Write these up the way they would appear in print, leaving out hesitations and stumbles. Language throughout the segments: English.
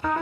Hello,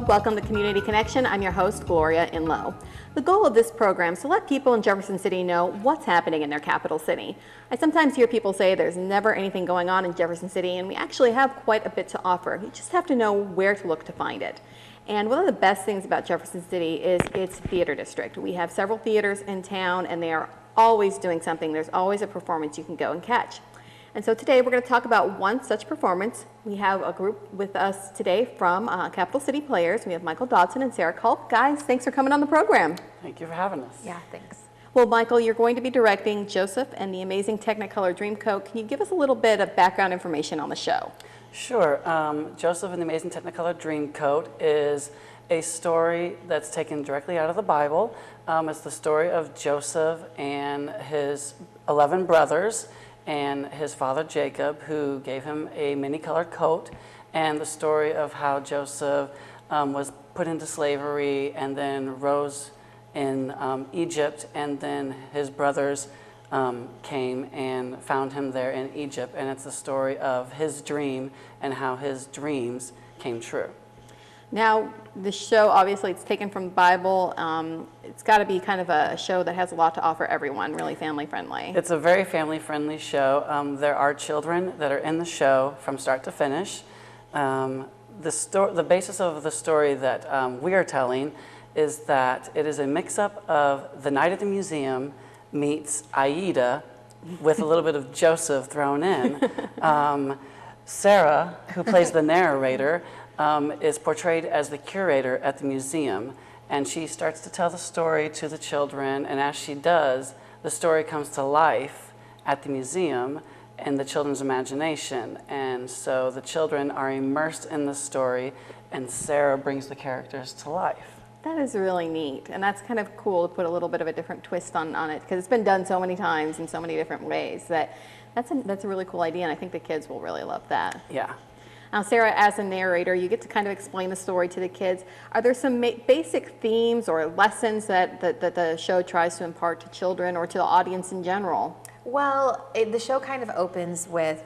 welcome to Community Connection. I'm your host, Gloria Enloe. The goal of this program is to let people in Jefferson City know what's happening in their capital city. I sometimes hear people say there's never anything going on in Jefferson City, and we actually have quite a bit to offer. You just have to know where to look to find it. And one of the best things about Jefferson City is its theater district. We have several theaters in town, and they are always doing something. There's always a performance you can go and catch. And so today we're going to talk about one such performance. We have a group with us today from Capital City Players. We have Michael Dodson and Sarah Culp. Guys, thanks for coming on the program. Thank you for having us. Yeah, thanks. Well, Michael, you're going to be directing Joseph and the Amazing Technicolor Dream Coat. Can you give us a little bit of background information on the show? Sure. Joseph and the Amazing Technicolor Dream Coat is a story that's taken directly out of the Bible. It's the story of Joseph and his 11 brothers and his father Jacob, who gave him a many-colored coat, and the story of how Joseph was put into slavery and then rose in Egypt, and then his brothers came and found him there in Egypt, and it's the story of his dream and how his dreams came true. Now, the show, obviously, it's taken from the Bible. It's got to be kind of a show that has a lot to offer everyone, really family-friendly. It's a very family-friendly show. There are children that are in the show from start to finish. The basis of the story that we are telling is that it is a mix-up of The Night at the Museum meets Aida with a little bit of Joseph thrown in. Sarah, who plays the narrator, is portrayed as the curator at the museum, and she starts to tell the story to the children, and as she does, the story comes to life at the museum in the children's imagination, and so the children are immersed in the story, and Sarah brings the characters to life. That is really neat, and that's kind of cool to put a little bit of a different twist on it, because it's been done so many times in so many different ways that's a really cool idea, and I think the kids will really love that. Yeah. Now, Sarah, as a narrator, you get to kind of explain the story to the kids. Are there some basic themes or lessons that the show tries to impart to children or to the audience in general? Well, the show kind of opens with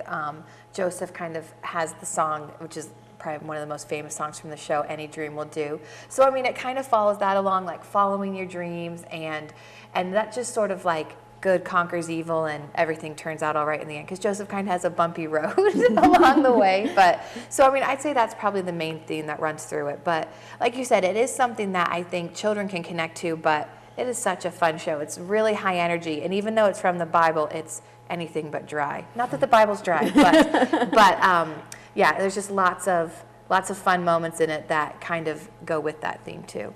Joseph kind of has the song, which is probably one of the most famous songs from the show, Any Dream Will Do. So, I mean, it kind of follows that along, like following your dreams, and that just sort of like good conquers evil and everything turns out all right in the end, because Joseph kind of has a bumpy road along the way. But so I mean, I'd say that's probably the main theme that runs through it. But like you said, it is something that I think children can connect to, but it is such a fun show. It's really high energy, and even though it's from the Bible, it's anything but dry. Not that the Bible's dry, but yeah, there's just lots of fun moments in it that kind of go with that theme too.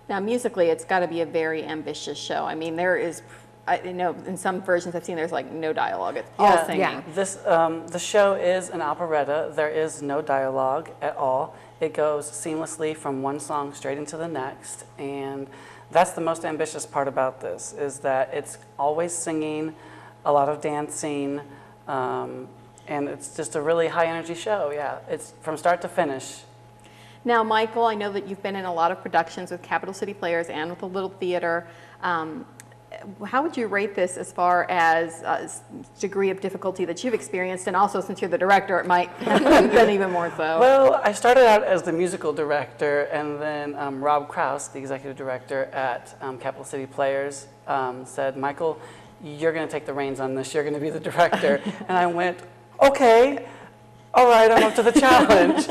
Now, musically, it's got to be a very ambitious show. I mean, there is, I know in some versions I've seen there's like no dialogue. It's all singing. Yeah. The show is an operetta. There is no dialogue at all. It goes seamlessly from one song straight into the next, and that's the most ambitious part about this, is that it's always singing, a lot of dancing, and it's just a really high energy show. Yeah, it's from start to finish. Now, Michael, I know that you've been in a lot of productions with Capital City Players and with the Little Theater. How would you rate this as far as degree of difficulty that you've experienced, and also since you're the director, it might have been even more so? Well, I started out as the musical director, and then Rob Krause, the executive director at Capital City Players, said, "Michael, you're going to take the reins on this. You're going to be the director." And I went, "Okay. All right, I'm up to the challenge."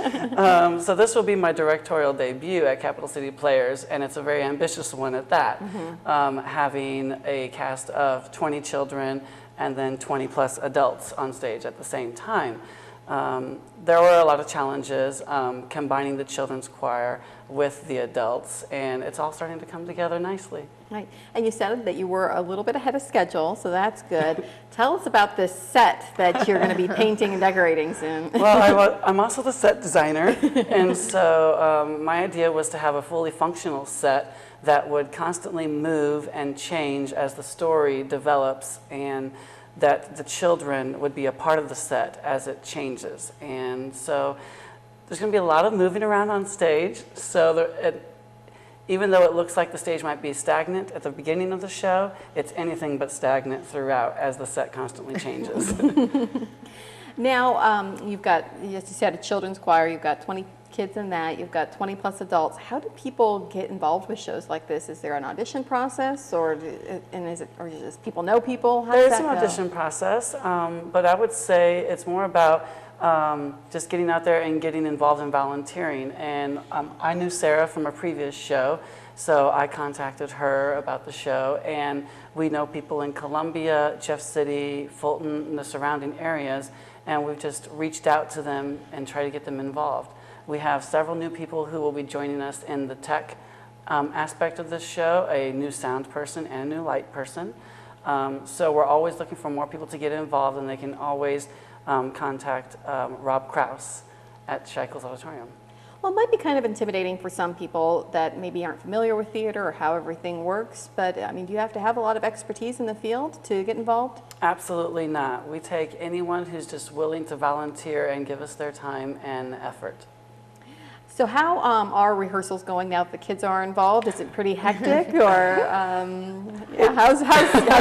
So this will be my directorial debut at Capital City Players, and it's a very ambitious one at that, having a cast of 20 children and then 20 plus adults on stage at the same time. There were a lot of challenges combining the children's choir with the adults, and it's all starting to come together nicely. Right, and you said that you were a little bit ahead of schedule, so that's good. Tell us about this set that you're going to be painting and decorating soon. Well, I'm also the set designer, and so my idea was to have a fully functional set that would constantly move and change as the story develops, and that the children would be a part of the set as it changes. And so there's going to be a lot of moving around on stage. So even though it looks like the stage might be stagnant at the beginning of the show, it's anything but stagnant throughout as the set constantly changes. Now, you've got, you said, a children's choir, you've got 20 kids in that, you've got 20 plus adults. How do people get involved with shows like this? Is there an audition process, or does people know people? How There's does an that go? audition process, but I would say it's more about just getting out there and getting involved in volunteering. And I knew Sarah from a previous show, so I contacted her about the show, and we know people in Columbia, Jeff City, Fulton, and the surrounding areas, and we've just reached out to them and tried to get them involved. We have several new people who will be joining us in the tech aspect of this show, a new sound person and a new light person. So we're always looking for more people to get involved, and they can always contact Rob Krause at Scheichel's Auditorium. Well, it might be kind of intimidating for some people that maybe aren't familiar with theater or how everything works, but I mean, do you have to have a lot of expertise in the field to get involved? Absolutely not. We take anyone who's just willing to volunteer and give us their time and effort. So how are rehearsals going now that the kids are involved? Is it pretty hectic, or yeah, how's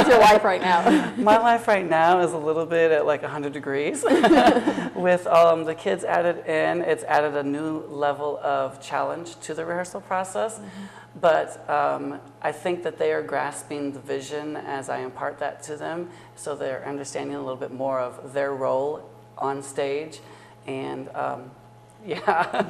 your life right now? My life right now is a little bit at like 100 degrees. With the kids added in, it's added a new level of challenge to the rehearsal process. But I think that they are grasping the vision as I impart that to them, so they're understanding a little bit more of their role on stage. And yeah.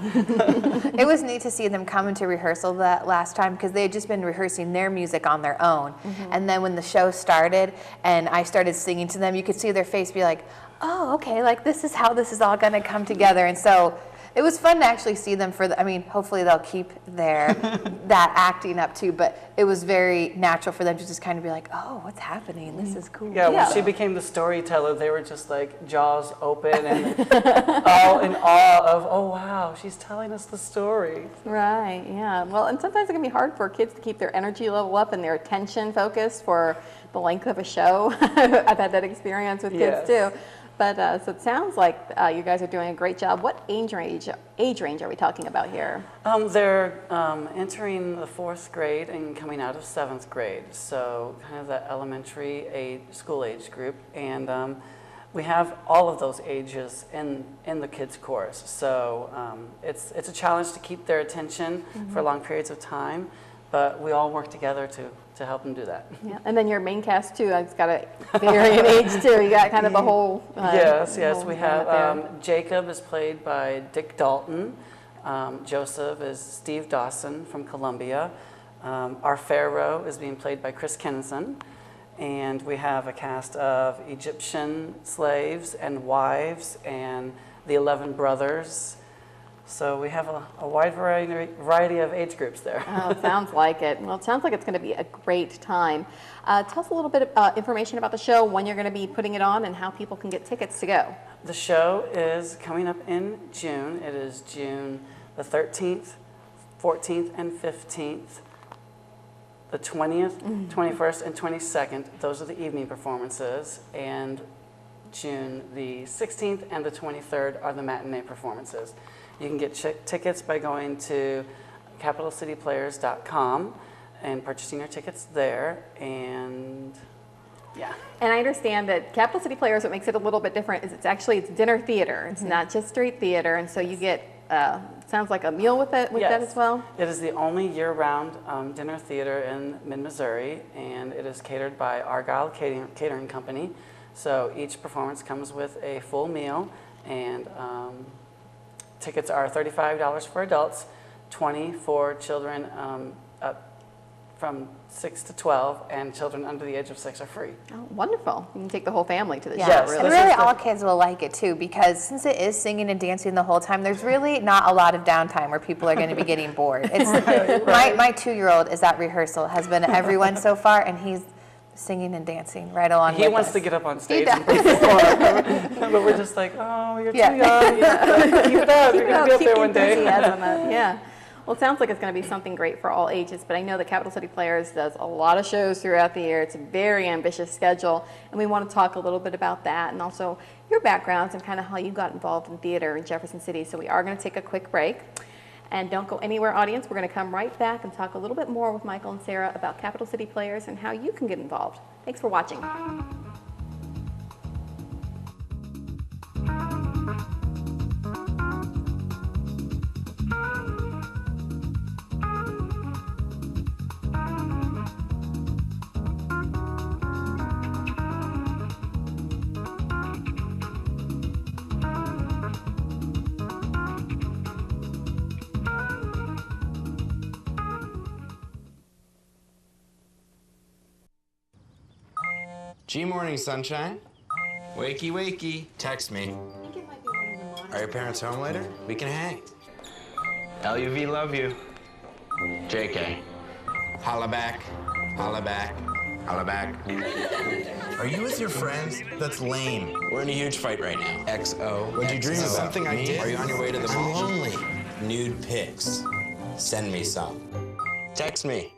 It was neat to see them come into rehearsal that last time, because they had just been rehearsing their music on their own. And then when the show started and I started singing to them, you could see their face be like, oh, okay, like this is how this is all going to come together. And so it was fun to actually see them for the, I mean, hopefully they'll keep their that acting up too, but it was very natural for them to just kind of be like, oh, what's happening? This is cool. Yeah, when she became the storyteller, they were just like jaws open and all in awe of, oh wow, she's telling us the story. Right, yeah. Well, and sometimes it can be hard for kids to keep their energy level up and their attention focused for the length of a show. I've had that experience with kids too. But so it sounds like you guys are doing a great job. What age range are we talking about here? They're entering the 4th grade and coming out of 7th grade, so kind of that elementary school age group. And we have all of those ages in the kids' chorus. So it's a challenge to keep their attention for long periods of time, but we all work together to help them do that. Yeah, and then your main cast too, it's got a varying age too. You got kind of a whole yes, we have Jacob is played by Dick Dalton. Joseph is Steve Dawson from Columbia. Our Pharaoh is being played by Chris Kenson. And we have a cast of Egyptian slaves and wives and the 11 brothers. So we have a wide variety of age groups there. Oh, it sounds like it. Well, it sounds like it's going to be a great time. Tell us a little bit of information about the show, when you're going to be putting it on, and how people can get tickets to go. The show is coming up in June. It is June the 13th, 14th, and 15th. The 20th, 21st, and 22nd, those are the evening performances. And June the 16th and the 23rd are the matinee performances. You can get tickets by going to capitalcityplayers.com and purchasing your tickets there. And yeah. And I understand that Capital City Players, what makes it a little bit different is it's dinner theater. It's not just street theater, and so you get sounds like a meal with that as well. It is the only year-round dinner theater in mid-Missouri, and it is catered by Argyle Catering Company. So each performance comes with a full meal, and tickets are $35 for adults, $20 for children up from 6 to 12, and children under the age of 6 are free. Oh, wonderful. You can take the whole family to the show, Yes, really. And really all kids will like it too, because since it is singing and dancing the whole time, there's really not a lot of downtime where people are going to be getting bored. It's, my 2-year-old is at rehearsal, has been at every one so far, and he's singing and dancing right along with us. He wants to get up on stage and perform, but we're just like, oh, you're too young. Keep it up. You're going to be up there one day. Yeah. Well, it sounds like it's going to be something great for all ages, but I know that Capital City Players does a lot of shows throughout the year. It's a very ambitious schedule, and we want to talk a little bit about that and also your backgrounds and kind of how you got involved in theater in Jefferson City. So we are going to take a quick break. And don't go anywhere, audience. We're going to come right back and talk a little bit more with Michael and Sarah about Capital City Players and how you can get involved. Thanks for watching. G-Morning, sunshine. Wakey, wakey. Text me. Are your parents home later? We can hang. LUV, love you. JK. Holla back. Holla back. Holla back. Are you with your friends? That's lame. We're in a huge fight right now. XO. What'd you dream about? Something I did? Are you on your way to the mall? I'm lonely. Nude pics. Send me some. Text me.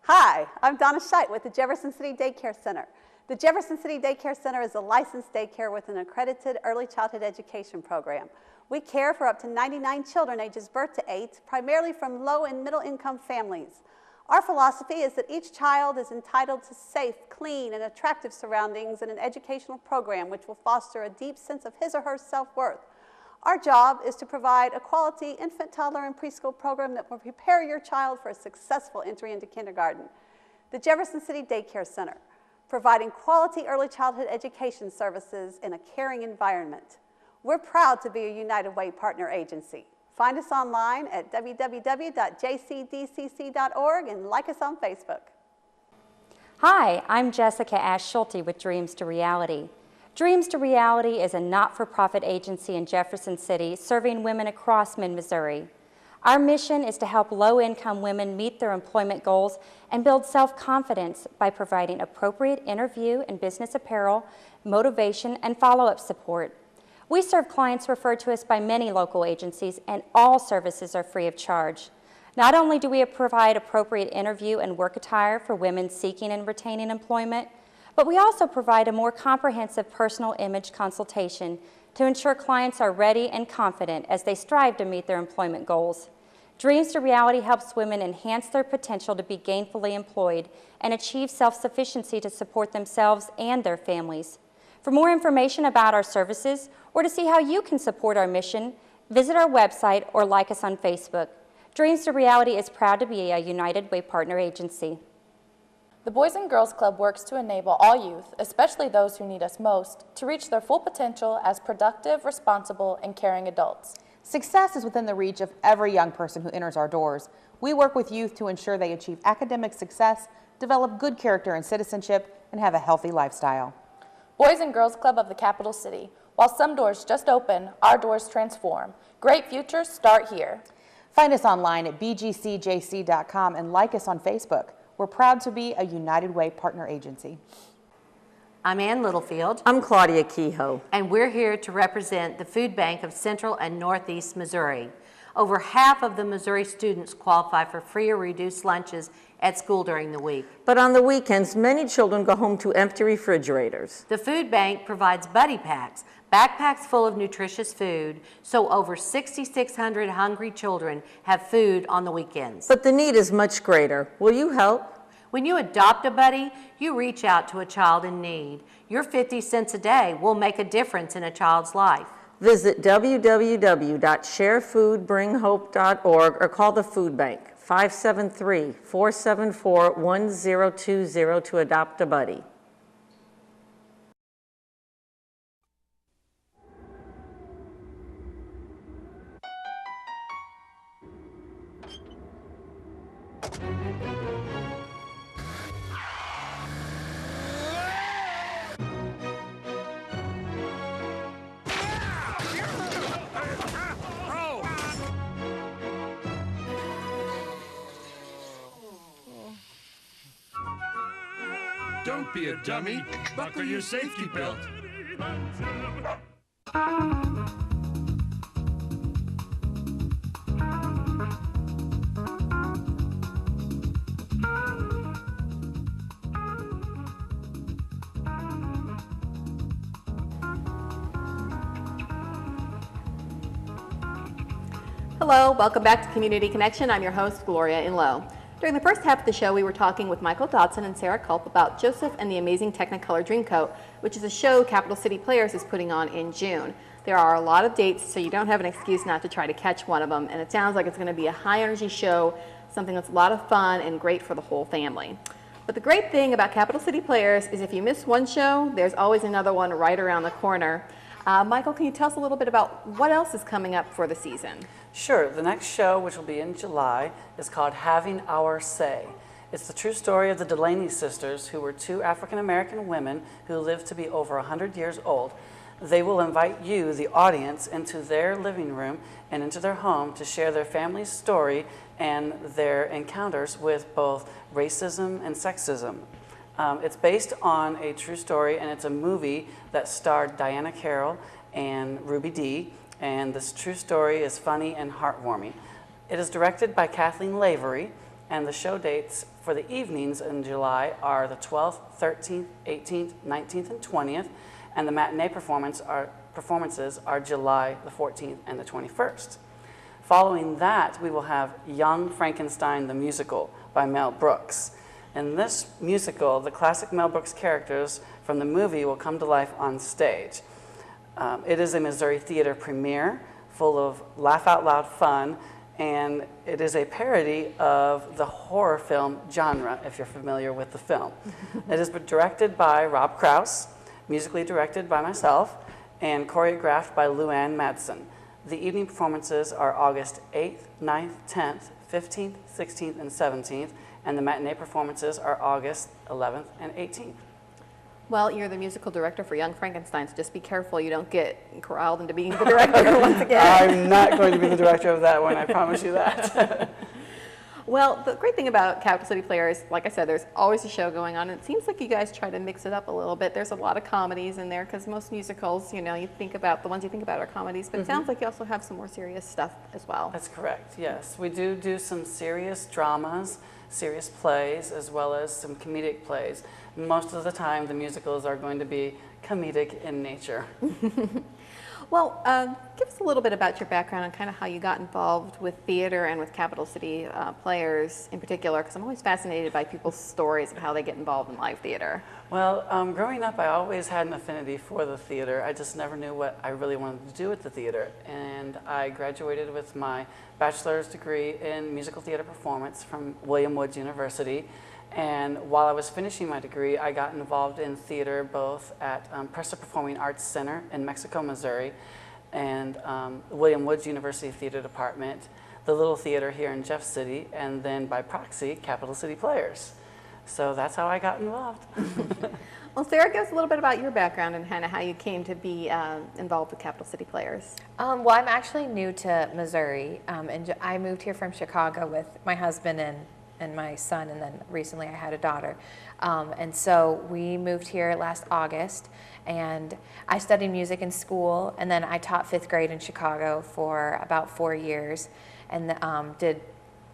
Hi, I'm Donna Scheidt with the Jefferson City Daycare Center. The Jefferson City Daycare Center is a licensed daycare with an accredited early childhood education program. We care for up to 99 children ages birth to 8, primarily from low and middle income families. Our philosophy is that each child is entitled to safe, clean, and attractive surroundings and an educational program which will foster a deep sense of his or her self-worth. Our job is to provide a quality infant, toddler, and preschool program that will prepare your child for a successful entry into kindergarten. The Jefferson City Daycare Center, providing quality early childhood education services in a caring environment. We're proud to be a United Way partner agency. Find us online at www.jcdcc.org and like us on Facebook. Hi, I'm Jessica Ash Schulte with Dreams to Reality. Dreams to Reality is a not-for-profit agency in Jefferson City serving women across mid-Missouri. Our mission is to help low-income women meet their employment goals and build self-confidence by providing appropriate interview and business apparel, motivation, and follow-up support. We serve clients referred to us by many local agencies, and all services are free of charge. Not only do we provide appropriate interview and work attire for women seeking and retaining employment, but we also provide a more comprehensive personal image consultation to ensure clients are ready and confident as they strive to meet their employment goals. Dreams to Reality helps women enhance their potential to be gainfully employed and achieve self-sufficiency to support themselves and their families. For more information about our services or to see how you can support our mission, visit our website or like us on Facebook. Dreams to Reality is proud to be a United Way partner agency. The Boys and Girls Club works to enable all youth, especially those who need us most, to reach their full potential as productive, responsible, and caring adults. Success is within the reach of every young person who enters our doors. We work with youth to ensure they achieve academic success, develop good character and citizenship, and have a healthy lifestyle. Boys and Girls Club of the Capital City. While some doors just open, our doors transform. Great futures start here. Find us online at bgcjc.com and like us on Facebook. We're proud to be a United Way partner agency. I'm Ann Littlefield. I'm Claudia Kehoe. And we're here to represent the Food Bank of Central and Northeast Missouri. Over half of the Missouri students qualify for free or reduced lunches at school during the week. But on the weekends, many children go home to empty refrigerators. The Food Bank provides buddy packs, backpacks full of nutritious food, so over 6,600 hungry children have food on the weekends. But the need is much greater. Will you help? When you adopt a buddy, you reach out to a child in need. Your 50 cents a day will make a difference in a child's life. Visit www.sharefoodbringhope.org or call the Food Bank, 573-474-1020 to adopt a buddy. Don't be a dummy. Buckle your safety belt. Hello, welcome back to Community Connection. I'm your host, Gloria Enloe. During the first half of the show, we were talking with Michael Dodson and Sarah Culp about Joseph and the Amazing Technicolor Dream Coat, which is a show Capital City Players is putting on in June. There are a lot of dates, so you don't have an excuse not to try to catch one of them, and it sounds like it's going to be a high-energy show, something that's a lot of fun and great for the whole family. But the great thing about Capital City Players is if you miss one show, there's always another one right around the corner. Michael, can you tell us a little bit about what else is coming up for the season? Sure. The next show, which will be in July, is called Having Our Say. It's the true story of the Delaney sisters, who were two African-American women who lived to be over 100 years old. They will invite you, the audience, into their living room and into their home to share their family's story and their encounters with both racism and sexism. It's based on a true story, and it's a movie that starred Diana Carroll and Ruby Dee, and this true story is funny and heartwarming. It is directed by Kathleen Lavery, And the show dates for the evenings in July are the 12th, 13th, 18th, 19th, and 20th. And the matinee performances are July the 14th and the 21st. Following that, we will have Young Frankenstein the Musical by Mel Brooks. In this musical, the classic Mel Brooks characters from the movie will come to life on stage. It is a Missouri theater premiere full of laugh-out-loud fun, and it is a parody of the horror film genre, if you're familiar with the film. It is directed by Rob Krause, musically directed by myself, and choreographed by Luann Madsen. The evening performances are August 8th, 9th, 10th, 15th, 16th, and 17th, and the matinee performances are August 11th and 18th. Well, you're the musical director for Young Frankenstein, so just be careful you don't get corralled into being the director once again. I'm not going to be the director of that one, I promise you that. Well, the great thing about Capital City Players, like I said, there's always a show going on. And it seems like you guys try to mix it up a little bit. There's a lot of comedies in there because most musicals, you know, you think about, the ones you think about are comedies, but it sounds like you also have some more serious stuff as well. That's correct, yes. We do some serious dramas, serious plays, as well as some comedic plays. Most of the time, the musicals are going to be comedic in nature. Well, give us a little bit about your background and kind of how you got involved with theater and with Capital City Players in particular, because I'm always fascinated by people's stories of how they get involved in live theater. Well, growing up, I always had an affinity for the theater. I just never knew what I really wanted to do with the theater. And I graduated with my bachelor's degree in musical theater performance from William Woods University. And while I was finishing my degree, I got involved in theater both at Presa Performing Arts Center in Mexico, Missouri, and William Woods University Theater Department, the Little Theater here in Jeff City, and then by proxy, Capital City Players. So that's how I got involved. Well, Sarah, give us a little bit about your background and kind of how you came to be involved with Capital City Players. Well, I'm actually new to Missouri, and I moved here from Chicago with my husband and my son, and then recently I had a daughter. And so we moved here last August, and I studied music in school, and then I taught 5th grade in Chicago for about 4 years, and did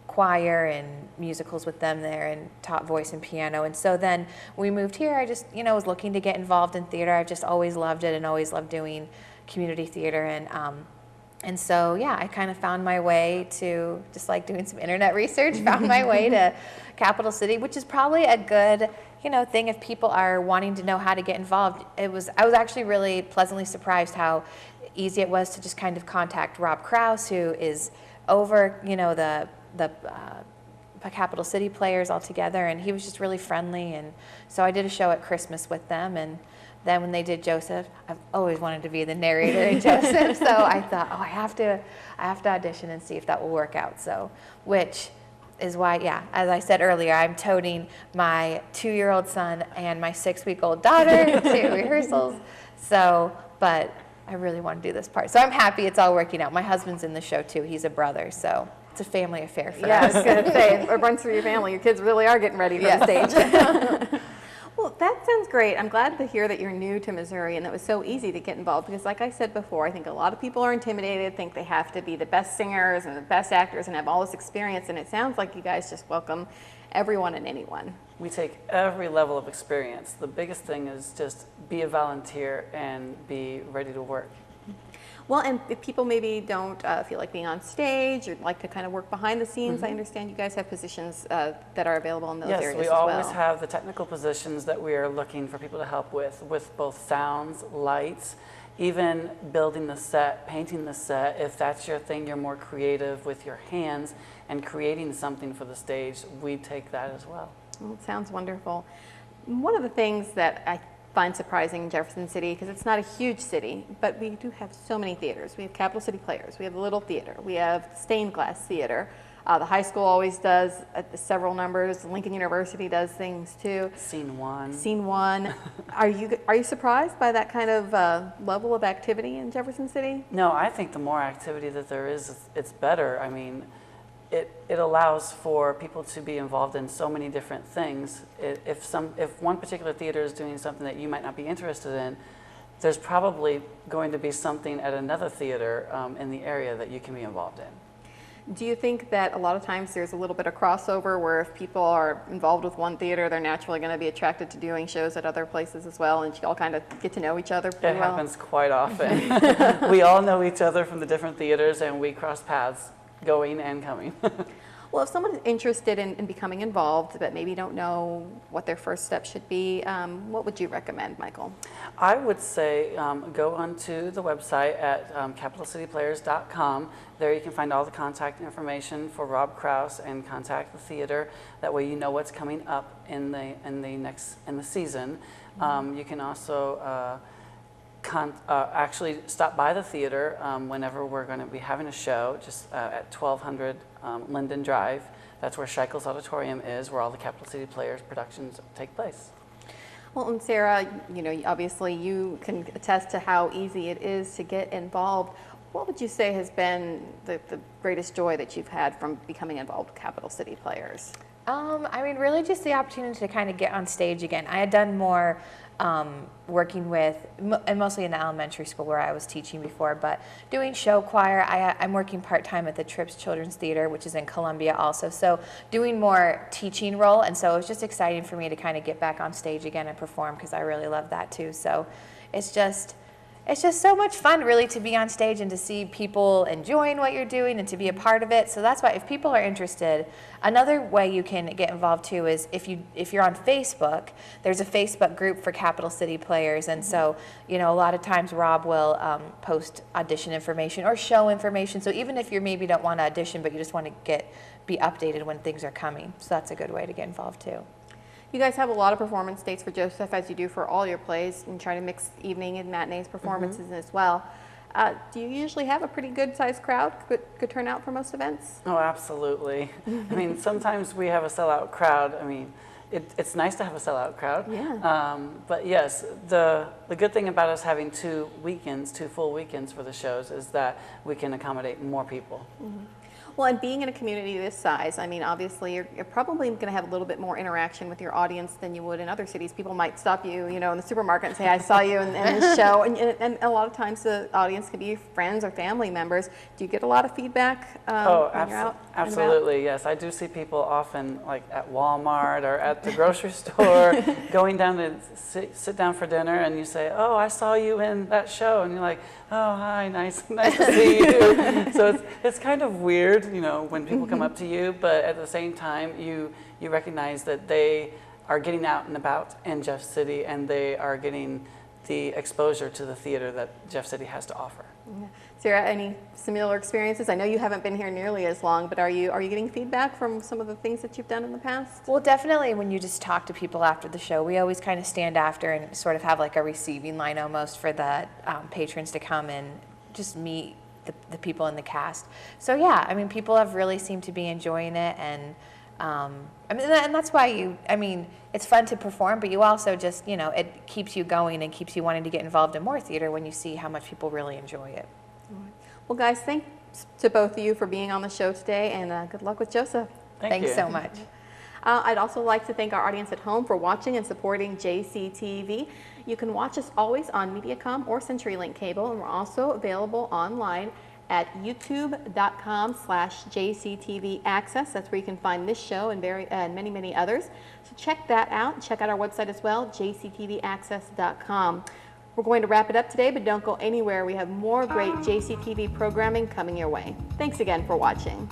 choir and musicals with them there, and taught voice and piano. And so then we moved here, I just, you know, was looking to get involved in theater. I've just always loved it and always loved doing community theater. And so, yeah, I kind of found my way to, just like doing some internet research, found my way to Capital City, which is probably a good, you know, thing if people are wanting to know how to get involved. I was actually really pleasantly surprised how easy it was to just kind of contact Rob Krause, who is over, you know, the Capital City Players altogether, and he was just really friendly. And so I did a show at Christmas with them, and then when they did Joseph, I've always wanted to be the narrator in Joseph, so I thought, oh, I have to audition and see if that will work out. So, which is why, yeah, as I said earlier, I'm toting my 2-year-old son and my 6-week-old daughter to rehearsals. So, but I really want to do this part. So I'm happy it's all working out. My husband's in the show too. He's a brother, so it's a family affair for us. Yeah, I was going to say, it runs through your family. Your kids really are getting ready for the stage. Well, that sounds great. I'm glad to hear that you're new to Missouri and that it was so easy to get involved, because like I said before, I think a lot of people are intimidated, think they have to be the best singers and the best actors and have all this experience, and it sounds like you guys just welcome everyone and anyone. We take every level of experience. The biggest thing is just be a volunteer and be ready to work. Well, and if people maybe don't feel like being on stage or like to kind of work behind the scenes, I understand you guys have positions that are available in those areas as well. Yes, we always have the technical positions that we are looking for people to help with both sounds, lights, even building the set, painting the set. If that's your thing, you're more creative with your hands and creating something for the stage, we take that as well. Well, it sounds wonderful. One of the things that I find surprising in Jefferson City, because it's not a huge city, but we do have so many theaters. We have Capital City Players, we have the Little Theater, we have Stained Glass Theater. The high school always does several numbers. Lincoln University does things too. Scene One. Scene One. Are you surprised by that kind of level of activity in Jefferson City? No, I think the more activity that there is, it's better. I mean, it allows for people to be involved in so many different things. If one particular theater is doing something that you might not be interested in, there's probably going to be something at another theater in the area that you can be involved in. Do you think that a lot of times there's a little bit of crossover where if people are involved with one theater, they're naturally going to be attracted to doing shows at other places as well, and you all kind of get to know each other pretty well? It happens quite often. We all know each other from the different theaters, and we cross paths going and coming. Well, if someone is interested in becoming involved but maybe don't know what their first step should be, what would you recommend, Michael? I would say go onto the website at capitalcityplayers.com. There you can find all the contact information for Rob Krause and contact the theater. That way you know what's coming up in the season. You can also actually stop by the theater whenever we're going to be having a show, just at 1200 Linden Drive. That's where Scheichel's Auditorium is, where all the Capital City Players productions take place. Well, and Sarah, you know, obviously you can attest to how easy it is to get involved. What would you say has been the greatest joy that you've had from becoming involved with Capital City Players? I mean, really just the opportunity to kind of get on stage again. I had done more working with, and mostly in the elementary school where I was teaching before, but doing show choir. I'm working part-time at the Trips Children's Theater, which is in Columbia also, so doing more teaching role, and so it was just exciting for me to kind of get back on stage again and perform, because I really love that too. So it's just so much fun, really, to be on stage and to see people enjoying what you're doing and to be a part of it. So that's why, if people are interested, another way you can get involved too is if you're on Facebook, there's a Facebook group for Capital City Players, and so, you know, a lot of times Rob will post audition information or show information. So even if you maybe don't want to audition, but you just want to be updated when things are coming, so that's a good way to get involved too. You guys have a lot of performance dates for Joseph, as you do for all your plays, and try to mix evening and matinees performances as well. Do you usually have a pretty good sized crowd, good turnout for most events? Oh, absolutely. I mean, sometimes we have a sellout crowd. I mean, it's nice to have a sellout crowd. Yeah. But yes, the good thing about us having two full weekends for the shows is that we can accommodate more people. Mm-hmm. Well, and being in a community this size, I mean, obviously you're probably going to have a little bit more interaction with your audience than you would in other cities. People might stop you, you know, in the supermarket and say, I saw you in this show. And a lot of times the audience can be friends or family members. Do you get a lot of feedback when you're out? Absolutely, yes. I do see people often, like at Walmart or at the grocery store, going down to sit down for dinner, and you say, oh, I saw you in that show. And you're like, oh, hi, nice to see you. So it's kind of weird, you know, when people come up to you, but at the same time, you recognize that they are getting out and about in Jeff City, and they are getting the exposure to the theater that Jeff City has to offer. Yeah. Sarah, any similar experiences? I know you haven't been here nearly as long, but are you getting feedback from some of the things that you've done in the past? Well, definitely when you just talk to people after the show, we always kind of stand after and sort of have like a receiving line almost for the patrons to come and just meet the people in the cast. So yeah, I mean, people have really seemed to be enjoying it, and I mean, and that's why it's fun to perform, but you also just, you know, it keeps you going and keeps you wanting to get involved in more theater when you see how much people really enjoy it. Well, guys, thanks to both of you for being on the show today, and good luck with Joseph. Thanks so much. I'd also like to thank our audience at home for watching and supporting JCTV. You can watch us always on Mediacom or CenturyLink Cable, and we're also available online at youtube.com/JCTV Access. That's where you can find this show and many, many others. So check that out. Check out our website as well, jctvaccess.com. We're going to wrap it up today, but don't go anywhere. We have more great JCTV programming coming your way. Thanks again for watching.